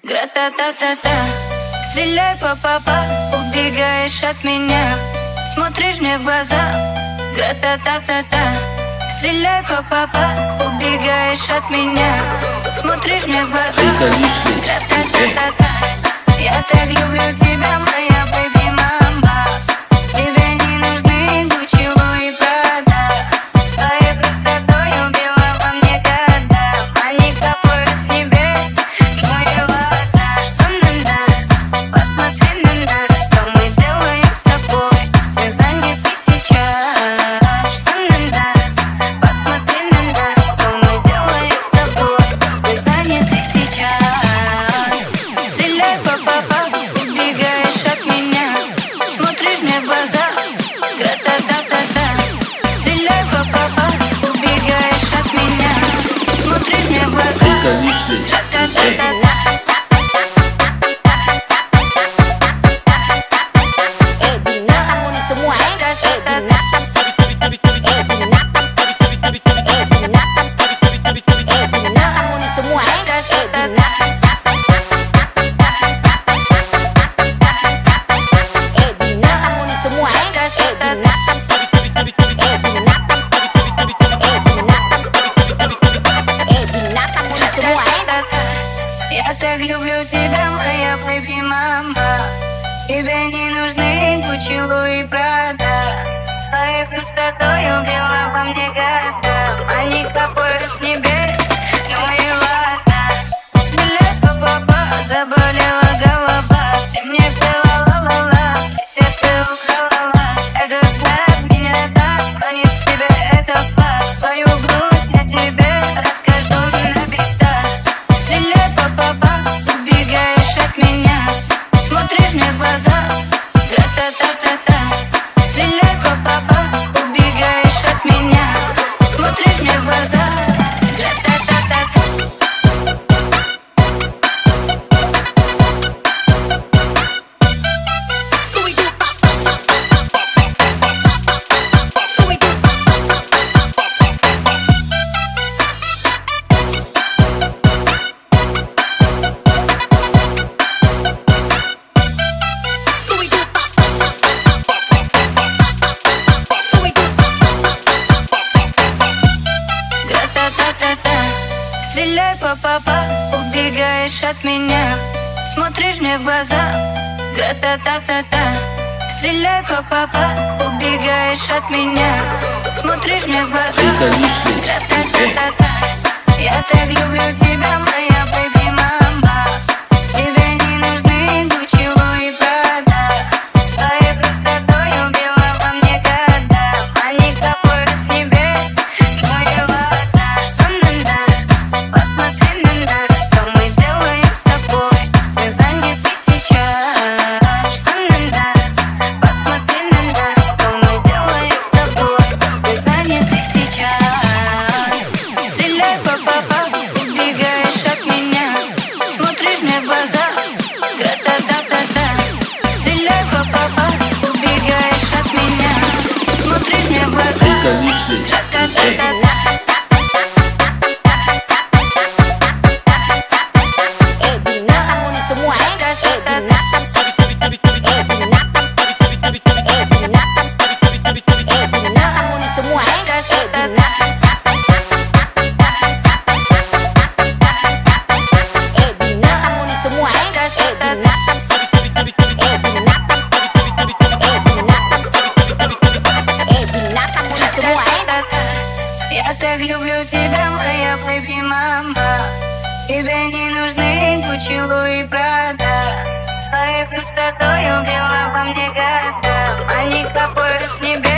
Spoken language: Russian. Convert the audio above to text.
Гра-та-та-та-та, стреляй па-па-па, убегаешь от меня, смотришь мне в глаза. Гра-та-та-та-та, стреляй па-па-па, убегаешь от меня, смотришь мне в глаза. Гра-та-та-та-та, я так люблю тебя, моя бэби-мама. Тебе не нужны Гуччи, Луи, Прада. Своей простотой убила во мне года. Они капают с небес, мои вода. Что надо? Посмотри на нас, что мы делаем с тобой. Мы заняты сейчас. Что надо? Посмотри на нас, что мы делаем с тобой. Мы заняты сейчас. Стреляй па-па-па, убегаешь от меня, смотришь мне в глаза. Гра-та-та-та-та, стреляй па-па-па, убегаешь от меня, смотришь мне в глаза. Гра-та-та-та-та. Я так люблю тебя, моя бэби-мама. Тебе не нужны Гуччи, Луи, Прада. Своей простотой убила во мне года. Они капают с небес, мои вода. Стреляй па-па-па, заболела голова. Ты мне пела ла-ла-ла, сердце украла. Это знает меня так, но не в тебе, это факт. Свою грусть я тебе расскажу на битах. Стреляй па-па-па, убегаешь от меня, смотришь мне в глаза. Гра-та-та-та-та, стреляй па-па-па, убегаешь от меня, смотришь мне в глаза. Гра-та-та-та-та. Стреляй па-па-па, убегаешь от меня, смотришь мне в глаза. Гра-та-та-та-та, стреляй па-па-па, убегаешь от меня, смотришь мне в глаза. Гра-та-та-та-та, я так люблю тебя, моя бэби-мама. Тебе не нужны Гуччи, Луи, Прада. Своей простотой убила во мне года. Они капают с небес, мои вода. Что надо? Посмотри на нас, что мы делаем с тобой. Мы заняты сейчас. Что надо? Посмотри на нас, что мы делаем с тобой. Мы заняты сейчас. Стреляй па-па-па, убегаешь от меня, смотришь мне в глаза. Гра-та-та-та-та, стреляй па-па-па, убегаешь от меня, смотришь мне в глаза. Гра-та-та-та-та. Я так люблю тебя, моя бэби-мама. Тебе не нужны Гуччи, Луи, Прада. Своей простотой убила во мне года. Они капают с небес.